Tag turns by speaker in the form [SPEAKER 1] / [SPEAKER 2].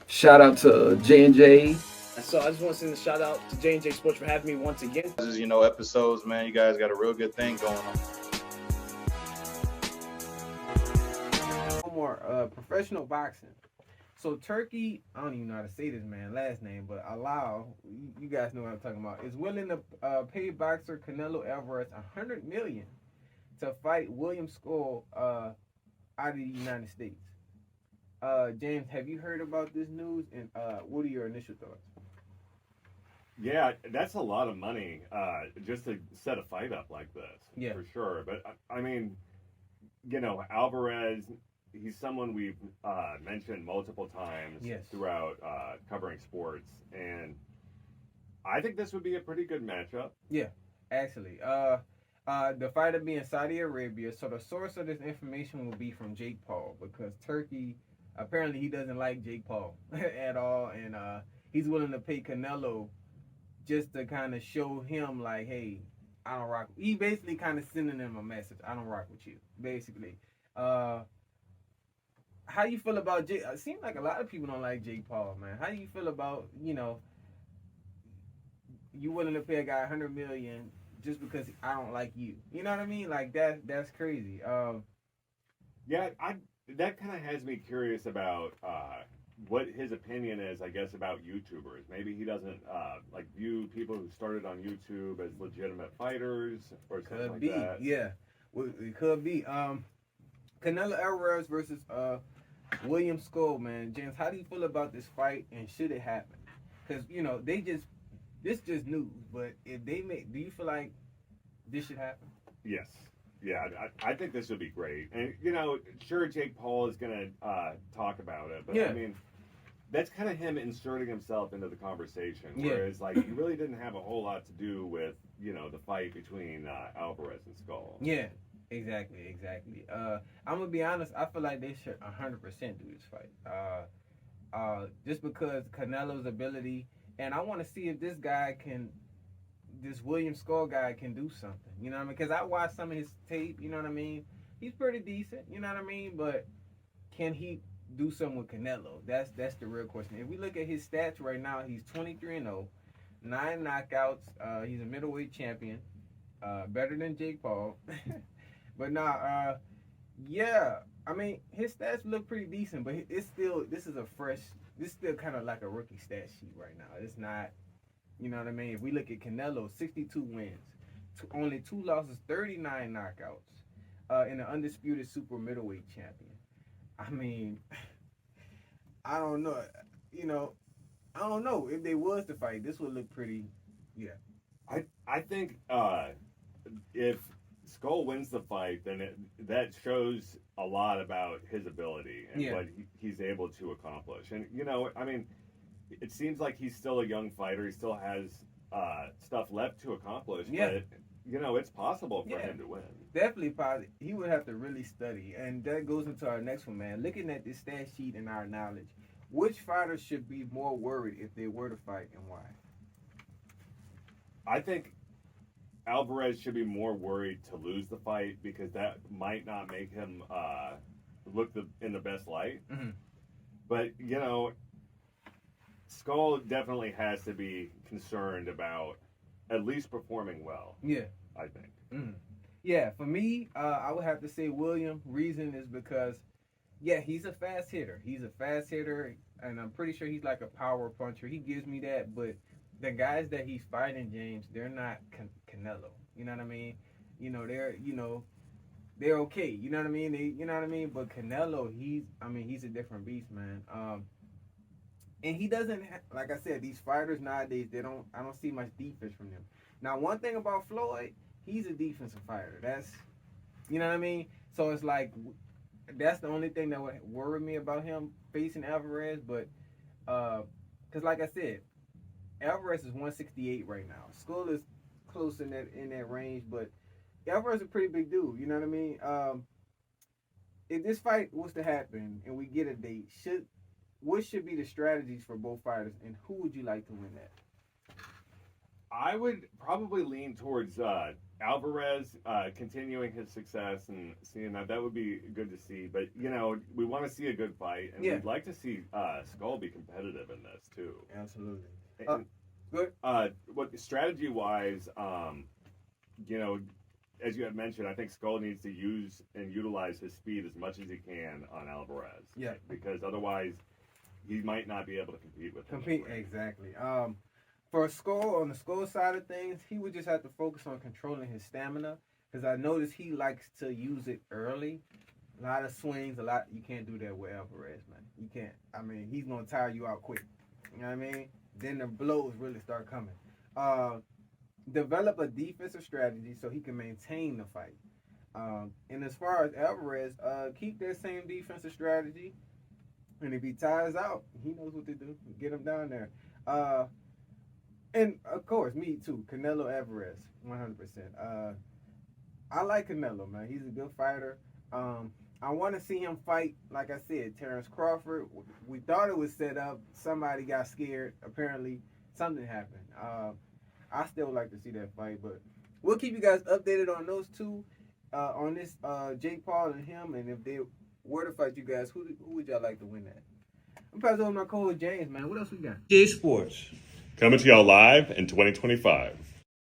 [SPEAKER 1] Shout out to J&J.
[SPEAKER 2] So I just want to send a shout out to J&J Sports for having me once again.
[SPEAKER 3] This is, episodes, man. You guys got a real good thing going on.
[SPEAKER 4] More professional boxing. So Turkey, I don't even know how to say this man last name, but Allow, you guys know what I'm talking about, is willing to pay boxer Canelo Alvarez $100 million to fight William Scull out of the United States. James, have you heard about this news? And what are your initial thoughts?
[SPEAKER 5] Yeah, that's a lot of money just to set a fight up like this,
[SPEAKER 4] Yeah.
[SPEAKER 5] for sure. But I mean, Alvarez, he's someone we've mentioned multiple times throughout covering sports, and I think this would be a pretty good matchup.
[SPEAKER 4] Yeah, actually. The fighter being Saudi Arabia, so the source of this information will be from Jake Paul, because Turkey, apparently he doesn't like Jake Paul at all, and he's willing to pay Canelo just to kind of show him like, hey, I don't rock. He basically kind of sending him a message. I don't rock with you, basically. How you feel about Jake? It seems like a lot of people don't like Jake Paul, man. How do you feel about, you willing to pay a guy $100 million just because I don't like you? You know what I mean? Like that's crazy.
[SPEAKER 5] Yeah, that kind of has me curious about what his opinion is, I guess, about YouTubers. Maybe he doesn't view people who started on YouTube as legitimate fighters or something like that.
[SPEAKER 4] Yeah, well, it could be. Canelo Alvarez versus William Scull, man. James, how do you feel about this fight, and should it happen? Because this just news, but if they do you feel like this should happen?
[SPEAKER 5] Yes. Yeah, I think this would be great. And, sure, Jake Paul is going to talk about it, but I mean, that's kind of him inserting himself into the conversation. Whereas, he really didn't have a whole lot to do with, the fight between Alvarez and Skull.
[SPEAKER 4] Yeah, exactly. I'm going to be honest, I feel like they should 100% do this fight. Just because Canelo's ability, and I want to see if this William Scull guy can do something, you know what I mean? Because I watched some of his tape, you know what I mean? He's pretty decent, you know what I mean? But can he do something with Canelo? That's the real question. If we look at his stats right now, he's 23-0, 9 knockouts. He's a middleweight champion, better than Jake Paul. But yeah, I mean, his stats look pretty decent, but this is still kind of like a rookie stat sheet right now. It's not. You know what I mean? If we look at Canelo, 62 wins, only 2 losses, 39 knockouts, and an undisputed super middleweight champion. I mean, I don't know. I don't know. If they was to fight, this would look pretty, yeah.
[SPEAKER 5] I think if Skull wins the fight, then that shows a lot about his ability and what he's able to accomplish. And, I mean, it seems like he's still a young fighter. He still has stuff left to accomplish.
[SPEAKER 4] Yeah.
[SPEAKER 5] But, it's possible for him to win.
[SPEAKER 4] Definitely possible. He would have to really study. And that goes into our next one, man. Looking at this stat sheet and our knowledge, which fighters should be more worried if they were to fight, and why?
[SPEAKER 5] I think Alvarez should be more worried to lose the fight, because that might not make him look in the best light.
[SPEAKER 4] Mm-hmm.
[SPEAKER 5] But, Skull definitely has to be concerned about at least performing well.
[SPEAKER 4] Yeah.
[SPEAKER 5] I think.
[SPEAKER 4] Mm-hmm. Yeah, for me, I would have to say William. Reason is because, he's a fast hitter. And I'm pretty sure he's like a power puncher. He gives me that, but the guys that he's fighting, James, they're not Canelo. You know what I mean? They're okay. You know what I mean? But Canelo, he's a different beast, man. And he doesn't, like I said, these fighters nowadays, I don't see much defense from them. Now, one thing about Floyd, he's a defensive fighter. That's, you know what I mean? So it's like, that's the only thing that would worry me about him facing Alvarez. But, because like I said, Alvarez is 168 right now. Skull is close in that range, but Alvarez is a pretty big dude. You know what I mean? If this fight was to happen and we get a date, what should be the strategies for both fighters, and who would you like to win that?
[SPEAKER 5] I would probably lean towards Alvarez continuing his success and seeing that would be good to see. But we want to see a good fight, and we'd like to see Skull be competitive in this too.
[SPEAKER 4] Absolutely.
[SPEAKER 5] Good. What strategy wise, as you had mentioned, I think Skull needs to use and utilize his speed as much as he can on Alvarez.
[SPEAKER 4] Yeah.
[SPEAKER 5] Because otherwise, he might not be able to compete with him.
[SPEAKER 4] Exactly. For Skull, on the Skull side of things, he would just have to focus on controlling his stamina, because I noticed he likes to use it early. A lot of swings, you can't do that with Alvarez, man. You can't. I mean, he's gonna tire you out quick. You know what I mean? Then the blows really start coming. Develop a defensive strategy so he can maintain the fight. And as far as Alvarez, keep that same defensive strategy. And if he tires out, he knows what to do. Get him down there. And of course, me too. Canelo Alvarez, 100%. I like Canelo, man. He's a good fighter. I want to see him fight, like I said, Terrence Crawford. We thought it was set up. Somebody got scared. Apparently, something happened. I still like to see that fight, but we'll keep you guys updated on those two, on this Jake Paul and him, and if they were to fight you guys, who would y'all like to win that? I'm passing over my co-host James, man. What else we got?
[SPEAKER 6] J Sports.
[SPEAKER 5] Coming to y'all live in 2025.